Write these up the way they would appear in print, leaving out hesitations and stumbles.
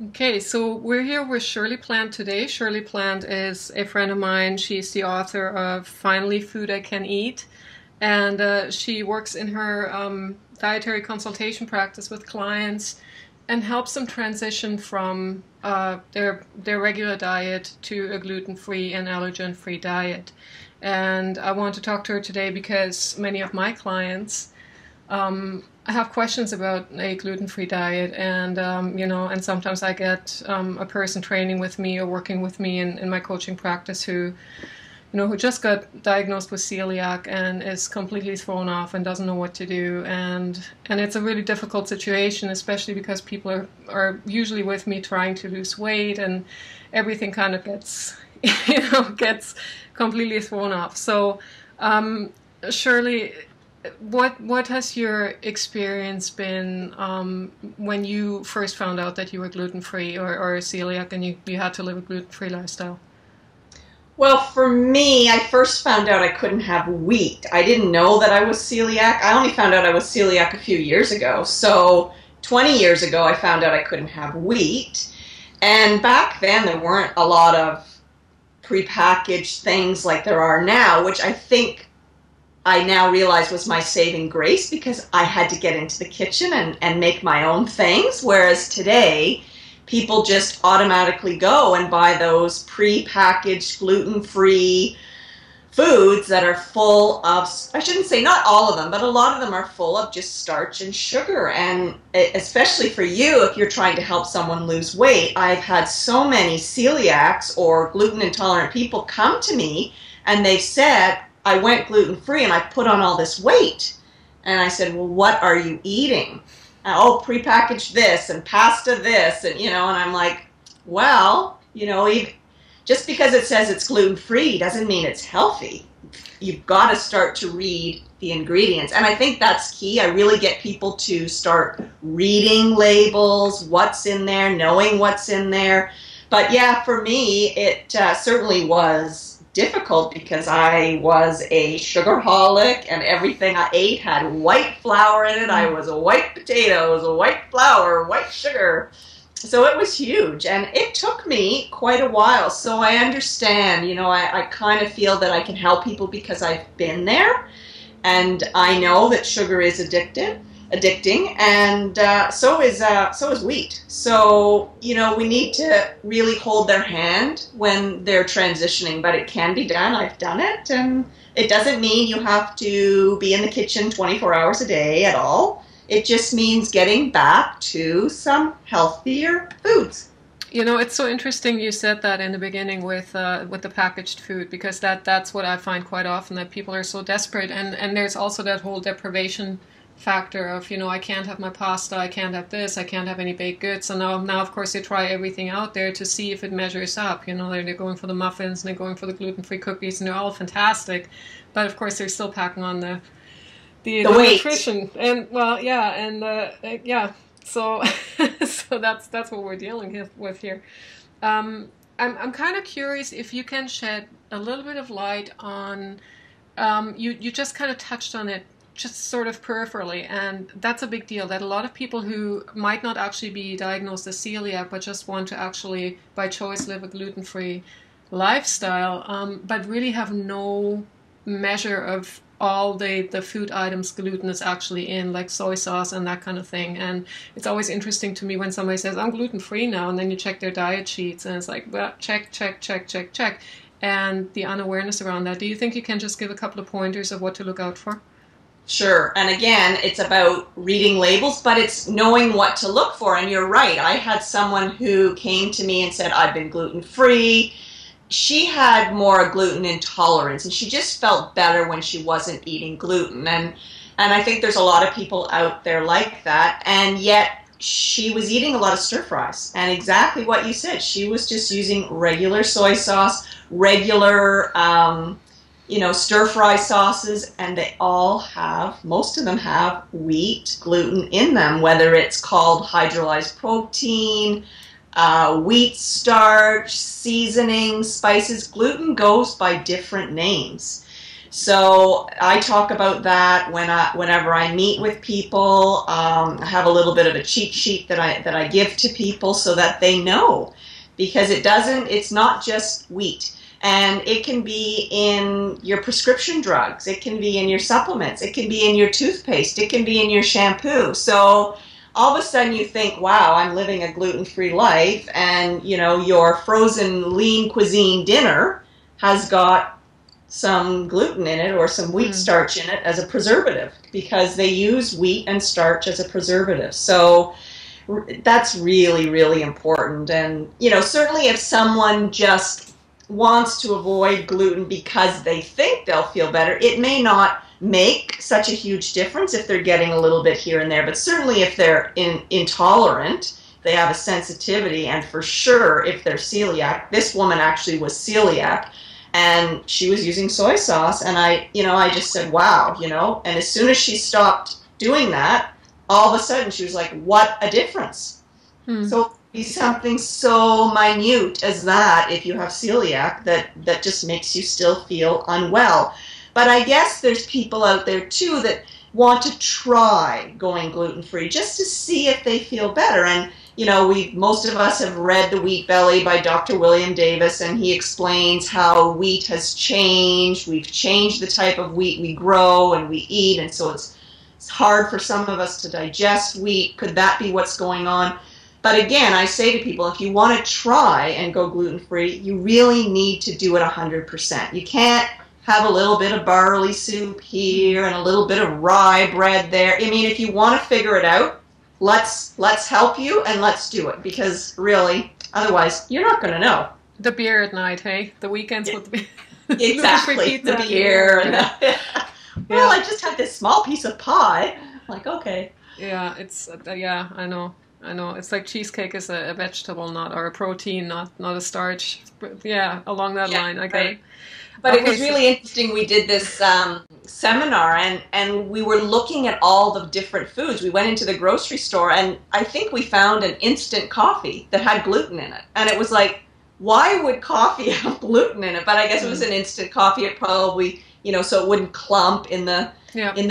Okay, so we're here with Shirley Plant today. Shirley Plant is a friend of mine. She's the author of Finally Food I Can Eat, and she works in her dietary consultation practice with clients and helps them transition from their regular diet to a gluten-free and allergen-free diet. And I want to talk to her today because many of my clients I have questions about a gluten-free diet, and and sometimes I get a person training with me or working with me in my coaching practice who just got diagnosed with celiac and is completely thrown off and doesn't know what to do, and it's a really difficult situation, especially because people are usually with me trying to lose weight, and everything kind of gets gets completely thrown off. So, Shirley, what has your experience been when you first found out that you were gluten free or celiac and you had to live a gluten free lifestyle? Well, for me, I first found out I couldn't have wheat. I didn't know that I was celiac. I only found out I was celiac a few years ago. So 20 years ago, I found out I couldn't have wheat. And back then, there weren't a lot of prepackaged things like there are now, which I think I now realize was my saving grace because I had to get into the kitchen and make my own things. Whereas today, people just automatically go and buy those pre-packaged gluten-free foods that are full of, I shouldn't say not all of them, but a lot of them are full of just starch and sugar. And especially for you, if you're trying to help someone lose weight, I've had so many celiacs or gluten intolerant people come to me and they've said, I went gluten-free and I put on all this weight. And I said, well, what are you eating? Oh, prepackaged this and pasta this, and I'm like, well, just because it says it's gluten-free doesn't mean it's healthy. You've got to start to read the ingredients. And I think that's key. I really get people to start reading labels, what's in there, knowing what's in there. But yeah, for me, it certainly was difficult because I was a sugarholic and everything I ate had white flour in it. I was a white potato, I was a white flour, white sugar. So it was huge and it took me quite a while. So I understand, I kind of feel that I can help people because I've been there and I know that sugar is addicting, and so is wheat. So we need to really hold their hand when they're transitioning, but it can be done. I've done it, and it doesn't mean you have to be in the kitchen 24 hours a day at all. It just means getting back to some healthier foods. It's so interesting you said that in the beginning with the packaged food, because that's what I find quite often, that people are so desperate, and there's also that whole deprivation factor of, I can't have my pasta, I can't have this, I can't have any baked goods. And now of course they try everything out there to see if it measures up. They're going for the muffins and they're going for the gluten-free cookies, and they're all fantastic, but of course they're still packing on the Weight. nutrition. And well, yeah, and yeah, so so that's what we're dealing with here. I'm kind of curious if you can shed a little bit of light on, you just kind of touched on it just sort of peripherally, and that's a big deal, that a lot of people who might not actually be diagnosed as celiac but just want to actually by choice live a gluten-free lifestyle, but really have no measure of all the food items gluten is actually in, like soy sauce and that kind of thing. And it's always interesting to me when somebody says, I'm gluten-free now, and then you check their diet sheets and it's like, well, check, check, check, check, check, and the unawareness around that. Do you think you can just give a couple of pointers of what to look out for? Sure. And again, it's about reading labels, but it's knowing what to look for. And you're right. I had someone who came to me and said, I've been gluten-free. She had more gluten intolerance, and she just felt better when she wasn't eating gluten. And I think there's a lot of people out there like that. And yet she was eating a lot of stir fries. And exactly what you said, she was just using regular soy sauce, regular stir-fry sauces, and they all have, most of them have wheat gluten in them, whether it's called hydrolyzed protein, wheat starch, seasoning, spices. Gluten goes by different names. So I talk about that whenever I meet with people. I have a little bit of a cheat sheet that I give to people so that they know, because it's not just wheat. And it can be in your prescription drugs. It can be in your supplements. It can be in your toothpaste. It can be in your shampoo. So all of a sudden you think, wow, I'm living a gluten-free life, and your frozen lean cuisine dinner has got some gluten in it or some wheat starch in it as a preservative, because they use wheat and starch as a preservative. So that's really, really important. And certainly if someone just wants to avoid gluten because they think they'll feel better, it may not make such a huge difference if they're getting a little bit here and there. But certainly if they're intolerant, they have a sensitivity, and for sure if they're celiac. This woman actually was celiac, and she was using soy sauce, and I just said, wow, and as soon as she stopped doing that, all of a sudden she was like, what a difference. So be something so minute as that, if you have celiac, that just makes you still feel unwell. But I guess there's people out there too that want to try going gluten-free just to see if they feel better. And most of us have read The Wheat Belly by Dr. William Davis, and he explains how wheat has changed. We've changed the type of wheat we grow and we eat, and so it's hard for some of us to digest wheat. Could that be what's going on? But again, I say to people, if you want to try and go gluten-free, you really need to do it 100%. You can't have a little bit of barley soup here and a little bit of rye bread there. I mean, if you want to figure it out, let's help you and let's do it, because really, otherwise, you're not going to know. The beer at night, hey? The weekends with the beer. Exactly, the beer. And well, I just had this small piece of pie. I'm like, okay. Yeah, I know. It's like cheesecake is a vegetable, or a protein, not a starch. But yeah, along that line, I get it. But it was really interesting. We did this seminar, and we were looking at all the different foods. We went into the grocery store, and I think we found an instant coffee that had gluten in it. And it was like, why would coffee have gluten in it? But I guess it was an instant coffee. It probably, so it wouldn't clump in the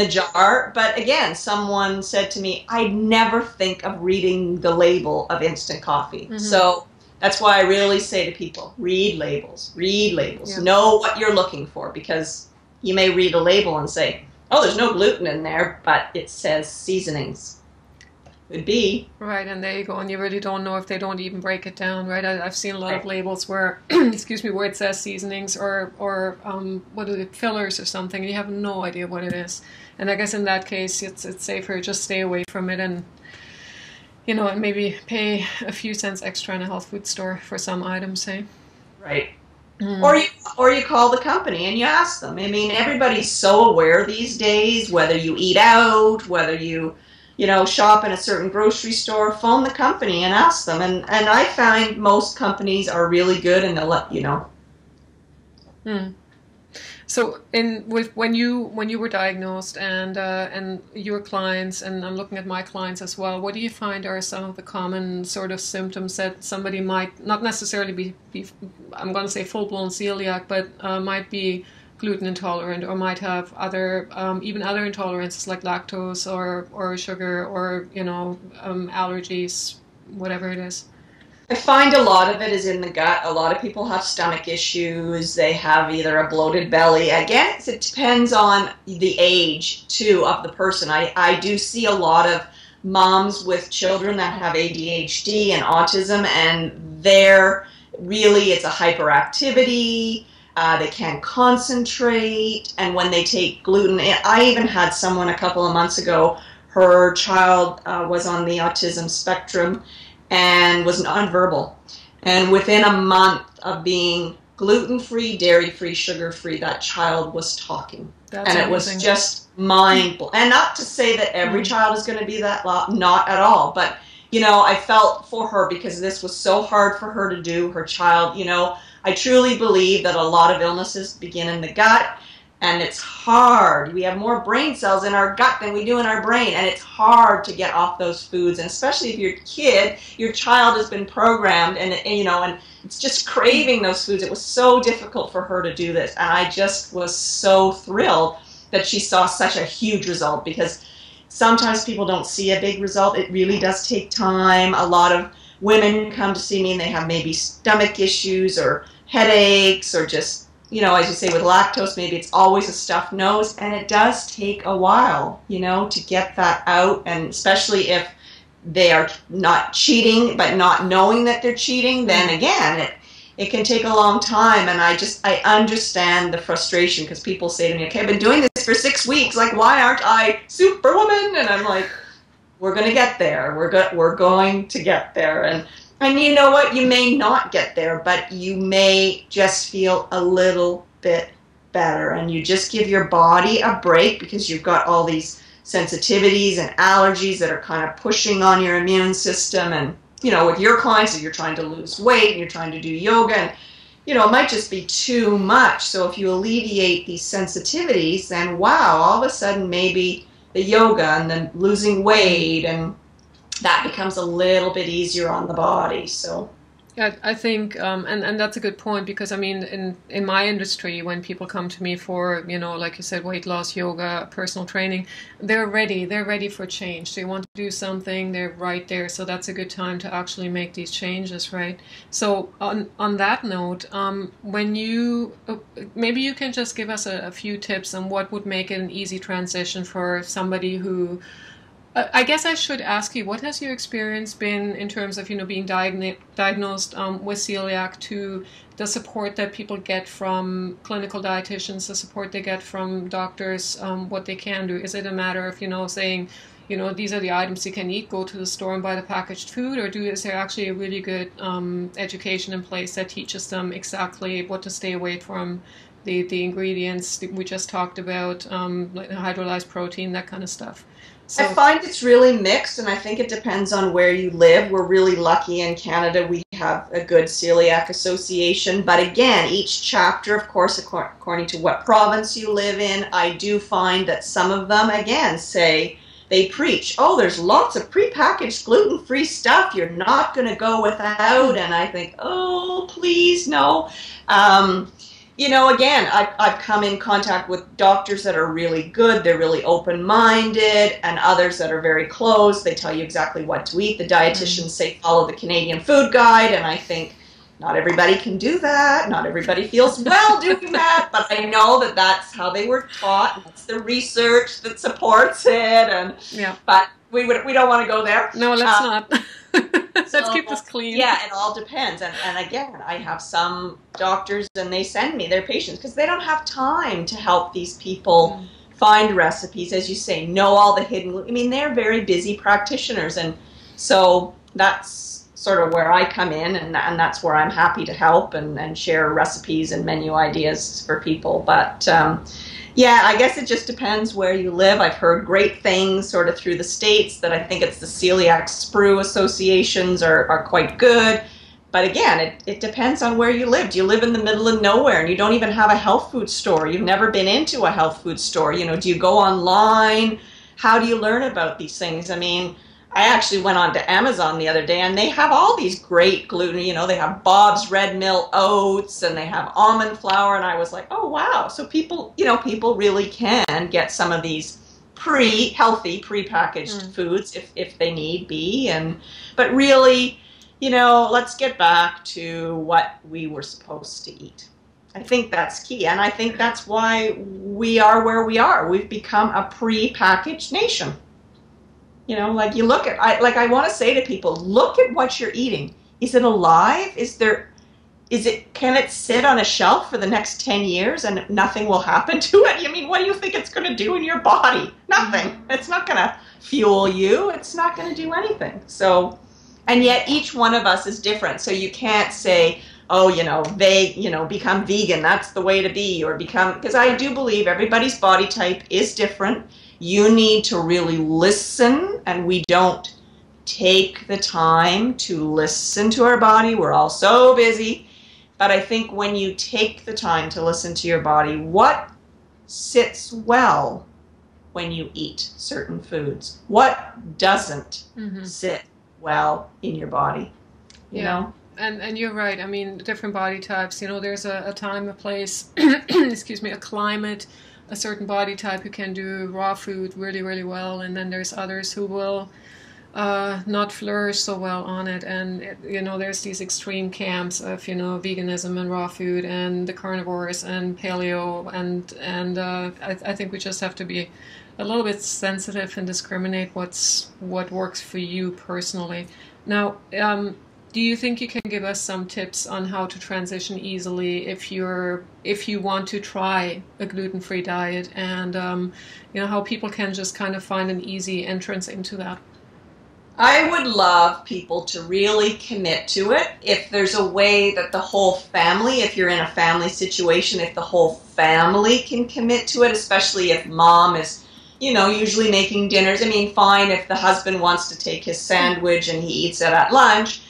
jar. But again, someone said to me, I never think of reading the label of instant coffee. So that's why I really say to people, read labels, know what you're looking for, because you may read a label and say, oh, there's no gluten in there, but it says seasonings. Could be. Right, and there you go, and you really don't know if they don't even break it down, right? I've seen a lot of labels where, where it says seasonings or what are the fillers or something, and you have no idea what it is. And I guess in that case, it's safer, just stay away from it, and and maybe pay a few cents extra in a health food store for some items, say. Right. Or you call the company and you ask them. I mean, everybody's so aware these days, whether you eat out, whether you shop in a certain grocery store, phone the company and ask them. And I find most companies are really good, and they'll let you know. So when you were diagnosed and your clients, and I'm looking at my clients as well, what do you find are some of the common sort of symptoms that somebody might not necessarily be I'm going to say full-blown celiac, but might be gluten intolerant, or might have other even other intolerances like lactose or sugar, or allergies, whatever it is? I find a lot of it is in the gut. A lot of people have stomach issues. They have either a bloated belly. Again, it depends on the age, too, of the person. I do see a lot of moms with children that have ADHD and autism, and it's a hyperactivity. They can't concentrate. And when they take gluten, I even had someone a couple of months ago, her child was on the autism spectrum and was nonverbal. And within a month of being gluten-free, dairy-free, sugar-free, that child was talking. That's and amazing. It was just mind-blowing. And not to say that every child is going to be that, not at all. But, I felt for her, because this was so hard for her to do, her child. I truly believe that a lot of illnesses begin in the gut. And it's hard. We have more brain cells in our gut than we do in our brain, and it's hard to get off those foods. And especially if your child has been programmed, and it's just craving those foods. It was so difficult for her to do this, and I just was so thrilled that she saw such a huge result, because sometimes people don't see a big result. It really does take time. A lot of women come to see me and they have maybe stomach issues or headaches, or just, as you say, with lactose, maybe it's always a stuffed nose, and it does take a while, to get that out. And especially if they are not cheating, but not knowing that they're cheating, then again, it can take a long time. And I understand the frustration, because people say to me, okay, I've been doing this for 6 weeks. Like, why aren't I Superwoman? And I'm like, we're going to get there. We're going to get there. And you know what? You may not get there, but you may just feel a little bit better. And you just give your body a break, because you've got all these sensitivities and allergies that are kind of pushing on your immune system. And, with your clients, if you're trying to lose weight and you're trying to do yoga, and, it might just be too much. So if you alleviate these sensitivities, then wow, all of a sudden maybe the yoga and then losing weight, and that becomes a little bit easier on the body. So yeah, I think, and that's a good point, because I mean, in my industry, when people come to me for, like you said, weight loss, yoga, personal training, they're ready for change. They want to do something, they're right there. So that's a good time to actually make these changes, right? So on that note, when maybe you can just give us a few tips on what would make it an easy transition for somebody who, I guess I should ask you, what has your experience been in terms of, being diagnosed with celiac, to the support that people get from clinical dietitians, the support they get from doctors, what they can do? Is it a matter of, saying, these are the items you can eat, go to the store and buy the packaged food, or is there actually a really good education in place that teaches them exactly what to stay away from, the ingredients that we just talked about, like hydrolyzed protein, that kind of stuff? So, I find it's really mixed, and I think it depends on where you live. We're really lucky in Canada. We have a good celiac association. But again, each chapter, of course, according to what province you live in, I do find that some of them, again, say they preach, oh, there's lots of prepackaged gluten-free stuff you're not going to go without. And I think, oh, please, no. Again, I've come in contact with doctors that are really good. They're really open-minded, and others that are very closed. They tell you exactly what to eat. The dietitians say follow the Canadian Food Guide, and I think not everybody can do that. Not everybody feels well doing that, but I know that that's how they were taught. That's the research that supports it, and yeah. But we don't want to go there. No, let's not. Let's keep this clean. Yeah, it all depends. And again, I have some doctors, and they send me their patients because they don't have time to help these people find recipes, as you say, know all the hidden. I mean, they're very busy practitioners, and so that's sort of where I come in, and that's where I'm happy to help and share recipes and menu ideas for people. But yeah, I guess it just depends where you live. I've heard great things sort of through the States that I think it's the celiac sprue associations are quite good. But again, it depends on where you live. Do you live in the middle of nowhere and you don't even have a health food store? You've never been into a health food store. Do you go online? How do you learn about these things? I mean, I actually went on to Amazon the other day, and they have all these great gluten, they have Bob's Red Mill Oats, and they have almond flour, and I was like, oh, wow. So people really can get some of these healthy, prepackaged foods if they need be. But really, let's get back to what we were supposed to eat. I think that's key, and I think that's why we are where we are. We've become a prepackaged nation. Like you look at, I want to say to people, look at what you're eating. Is it alive? Can it sit on a shelf for the next 10 years and nothing will happen to it? I mean, what do you think it's going to do in your body? Nothing. It's not going to fuel you. It's not going to do anything. So, and yet each one of us is different. So you can't say, oh, become vegan. That's the way to be, because I do believe everybody's body type is different. You need to really listen, and we don't take the time to listen to our body. We're all so busy. But I think when you take the time to listen to your body, what sits well when you eat certain foods? What doesn't sit well in your body? You know? And you're right. I mean, different body types, you know, there's a time, a place, excuse me, a climate, a certain body type who can do raw food really, really well, and then there's others who will not flourish so well on it. And you know, there's these extreme camps of, you know, veganism and raw food and the carnivores and paleo, and I think we just have to be a little bit sensitive and discriminate what works for you personally. Now, do you think you can give us some tips on how to transition easily if you want to try a gluten-free diet, and you know, how people can just kind of find an easy entrance into that? I would love people to really commit to it. If there's a way that the whole family, if you're in a family situation, if the whole family can commit to it, especially if mom is, you know, usually making dinners. I mean, fine if the husband wants to take his sandwich and he eats it at lunch.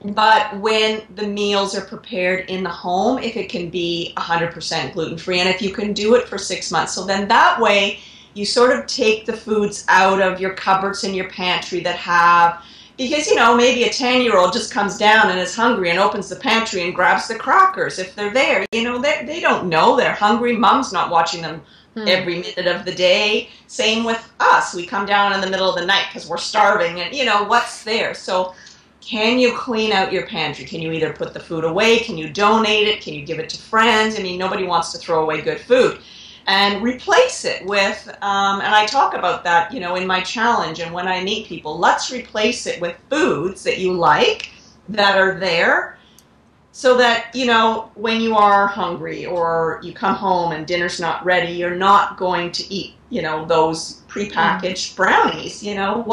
But when the meals are prepared in the home, if it can be 100% gluten-free, and if you can do it for 6 months, so then that way you sort of take the foods out of your cupboards in your pantry that have, because, you know, maybe a 10-year-old just comes down and is hungry and opens the pantry and grabs the crackers if they're there. You know, they don't know they're hungry. Mom's not watching them every minute of the day. Same with us. We come down in the middle of the night because we're starving, and, you know, what's there? So can you clean out your pantry? Can you either put the food away? Can you donate it? Can you give it to friends? I mean, nobody wants to throw away good food. And replace it with, and I talk about that, you know, in my challenge and when I meet people, let's replace it with foods that you like, that are there, so that, you know, when you are hungry or you come home and dinner's not ready, you're not going to eat, you know, those prepackaged brownies. You know,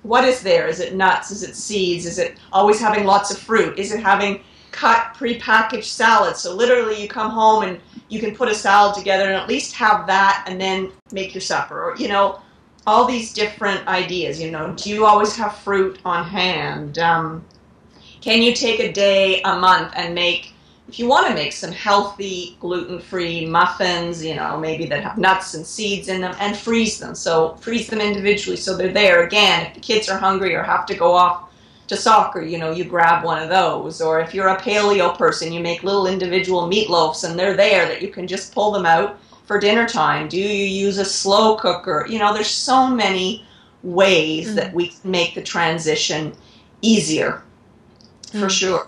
what is there? Is it nuts? Is it seeds? Is it always having lots of fruit? Is it having cut prepackaged salads? So literally you come home and you can put a salad together and at least have that and then make your supper. Or, you know, all these different ideas. You know, do you always have fruit on hand? Can you take a day, a month, and make, if you want to make some healthy gluten-free muffins, you know, maybe that have nuts and seeds in them, and freeze them. So freeze them individually so they're there. Again, if the kids are hungry or have to go off to soccer, you know, you grab one of those. Or if you're a paleo person, you make little individual meatloafs and they're there that you can just pull them out for dinner time. Do you use a slow cooker? You know, there's so many ways that we can make the transition easier, for sure.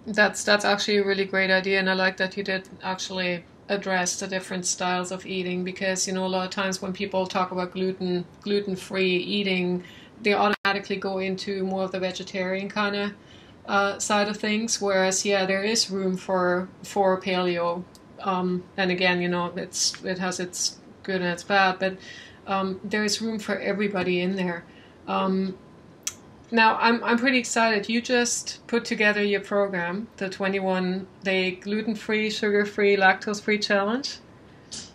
That's actually a really great idea, and I like that you did actually address the different styles of eating, because, you know, a lot of times when people talk about gluten-free eating, they automatically go into more of the vegetarian kind of side of things, whereas, yeah, there is room for paleo, and again, you know, it has its good and its bad, but there is room for everybody in there. Now, I'm pretty excited. You just put together your program, the 21-day gluten-free, sugar-free, lactose-free challenge.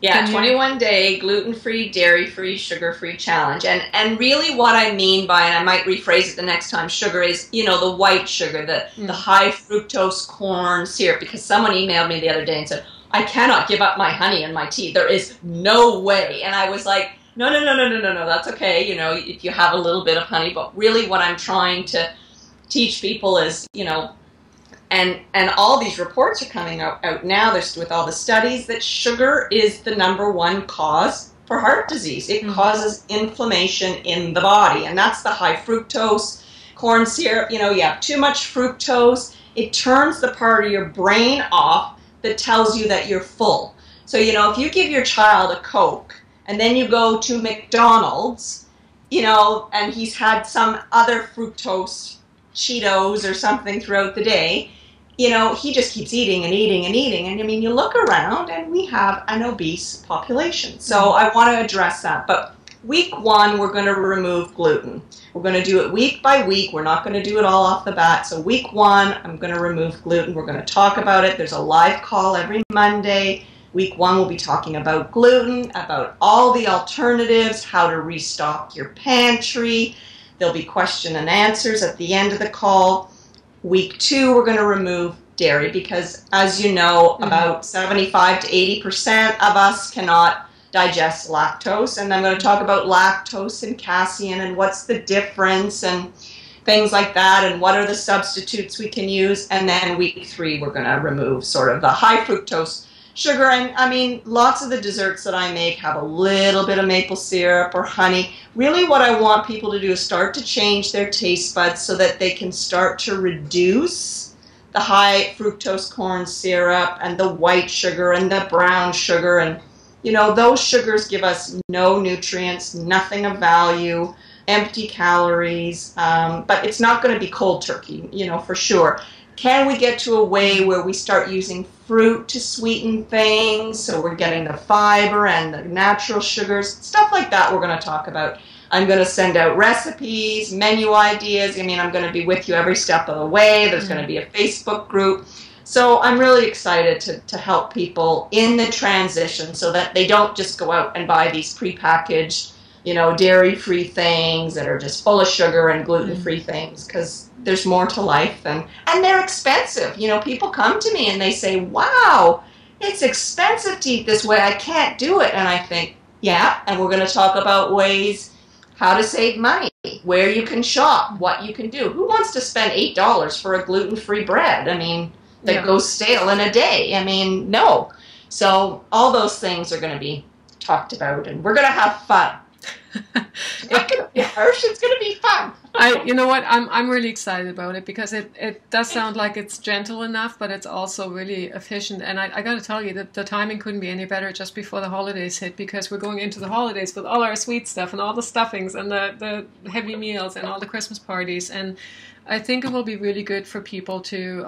Yeah, 21-day gluten-free, dairy-free, sugar-free challenge. And really what I mean by, and I might rephrase it the next time, sugar is, you know, the white sugar, the high fructose corn syrup, because someone emailed me the other day and said, I cannot give up my honey and my tea. There is no way. And I was like, no, that's okay, you know, if you have a little bit of honey. But really what I'm trying to teach people is, you know, and all these reports are coming out now, there's, with all the studies, that sugar is the #1 cause for heart disease. It causes inflammation in the body, and that's the high fructose corn syrup. You know, you have too much fructose, it turns the part of your brain off that tells you that you're full. So, you know, if you give your child a Coke, and then you go to McDonald's, you know, and he's had some other fructose Cheetos or something throughout the day, you know, he just keeps eating and eating and eating. And I mean, you look around and we have an obese population. So I want to address that. But week 1, we're going to remove gluten. We're going to do it week by week. We're not going to do it all off the bat. So week 1, I'm going to remove gluten. We're going to talk about it. There's a live call every Monday. Week 1, we'll be talking about gluten, about all the alternatives, how to restock your pantry. There'll be question and answers at the end of the call. Week 2, we're going to remove dairy because, as you know, about 75 to 80% of us cannot digest lactose. And I'm going to talk about lactose and casein and what's the difference and things like that, and what are the substitutes we can use. And then week 3, we're going to remove sort of the high fructose sugar. And I mean, lots of the desserts that I make have a little bit of maple syrup or honey. Really what I want people to do is start to change their taste buds so that they can start to reduce the high fructose corn syrup and the white sugar and the brown sugar. And, you know, those sugars give us no nutrients, nothing of value, empty calories, but it's not going to be cold turkey, you know, for sure. Can we get to a way where we start using fruit to sweeten things, so we're getting the fiber and the natural sugars, stuff like that we're going to talk about. I'm going to send out recipes, menu ideas. I mean, I'm going to be with you every step of the way. There's going to be a Facebook group. So I'm really excited to help people in the transition so that they don't just go out and buy these prepackaged, you know, dairy-free things that are just full of sugar and gluten-free things, because there's more to life, and they're expensive. You know, people come to me and they say, wow, it's expensive to eat this way. I can't do it. And I think, yeah, and we're going to talk about ways how to save money, where you can shop, what you can do. Who wants to spend $8 for a gluten-free bread? I mean, that goes stale in a day. I mean, no. So all those things are going to be talked about, and we're going to have fun. It's not going to be harsh. It's going to be fun. You know what? I'm really excited about it because it does sound like it's gentle enough, but it's also really efficient. And I got to tell you that the timing couldn't be any better just before the holidays hit, because we're going into the holidays with all our sweet stuff and all the stuffings and the heavy meals and all the Christmas parties. And I think it will be really good for people to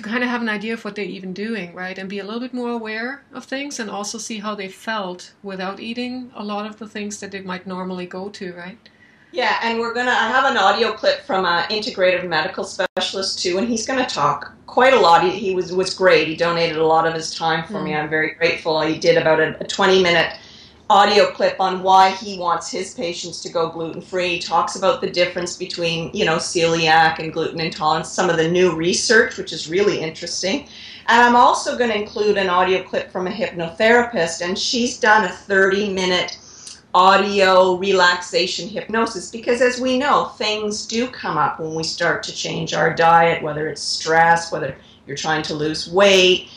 kind of have an idea of what they're even doing, right? And be a little bit more aware of things, and also see how they felt without eating a lot of the things that they might normally go to, right? Yeah, and I have an audio clip from an integrative medical specialist too, and he's going to talk quite a lot. He was great. He donated a lot of his time for me. I'm very grateful. He did about a 20-minute audio clip on why he wants his patients to go gluten-free. He talks about the difference between, you know, celiac and gluten intolerance, some of the new research, which is really interesting. And I'm also going to include an audio clip from a hypnotherapist, and she's done a 30-minute audio relaxation hypnosis, because as we know, things do come up when we start to change our diet, whether it's stress, whether you're trying to lose weight.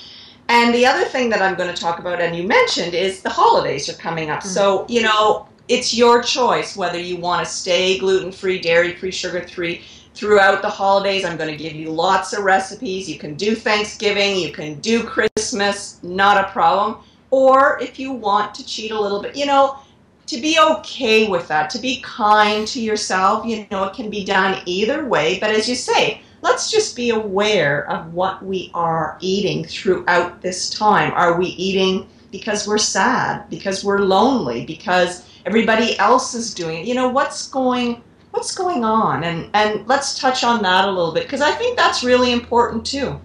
And the other thing that I'm going to talk about, and you mentioned, is the holidays are coming up. So, you know, it's your choice whether you want to stay gluten-free, dairy-free, sugar-free throughout the holidays. I'm going to give you lots of recipes. You can do Thanksgiving, you can do Christmas, not a problem. Or if you want to cheat a little bit, you know, to be okay with that, to be kind to yourself. You know, it can be done either way. But as you say, let's just be aware of what we are eating throughout this time. Are we eating because we're sad, because we're lonely, because everybody else is doing it? You know, what's going on? And let's touch on that a little bit, because I think that's really important too.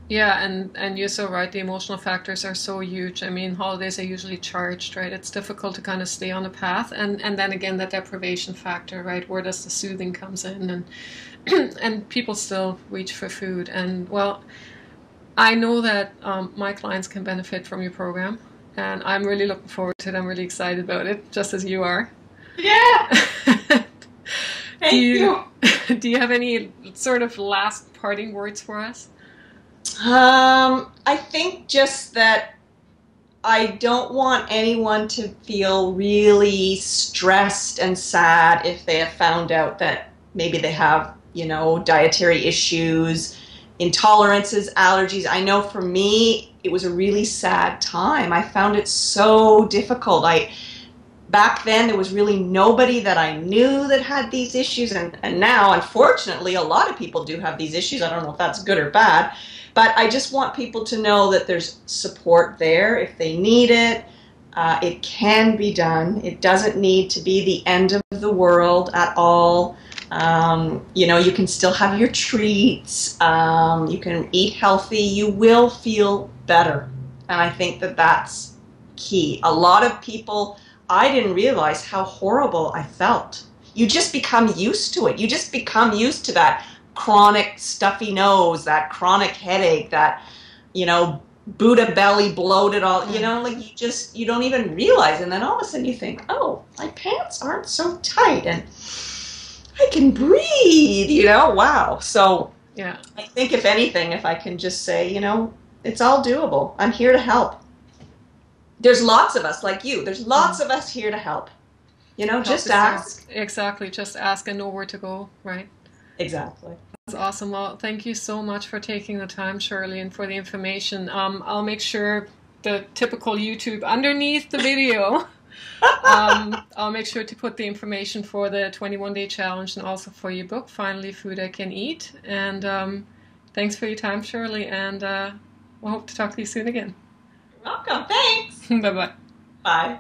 Yeah, and you're so right. The emotional factors are so huge. I mean, holidays are usually charged, right? It's difficult to kind of stay on a path. And then again, that deprivation factor, right? Where does the soothing comes in? And and people still reach for food. And, well, I know that my clients can benefit from your program. And I'm really looking forward to it. I'm really excited about it, just as you are. Yeah. Thank you. Do you have any sort of last parting words for us? I think just that I don't want anyone to feel really stressed and sad if they have found out that maybe they have, you know, dietary issues, intolerances, allergies. I know for me, it was a really sad time. I found it so difficult. Back then, there was really nobody that I knew that had these issues, and now, unfortunately, a lot of people do have these issues. I don't know if that's good or bad, but I just want people to know that there's support there if they need it. It can be done. It doesn't need to be the end of the world at all. You know, you can still have your treats. You can eat healthy. You will feel better, and I think that that's key. A lot of people, I didn't realize how horrible I felt. You just become used to it. You just become used to that chronic stuffy nose, that chronic headache, that, you know, Buddha belly bloated all, you know, like you don't even realize. And then all of a sudden you think, oh, my pants aren't so tight and I can breathe, you know, wow. So Yeah. I think if anything, if I can just say, you know, it's all doable. I'm here to help. There's lots of us like you. There's lots of us here to help. You know, Help just is ask. there. Exactly. Just ask and know where to go, right? Exactly. That's awesome. Well, thank you so much for taking the time, Shirley, and for the information. I'll make sure the typical YouTube underneath the video. I'll make sure to put the information for the 21-day challenge and also for your book, Finally Food I Can Eat. And thanks for your time, Shirley, and we'll hope to talk to you soon again. You're welcome. Thanks. Bye-bye. Bye.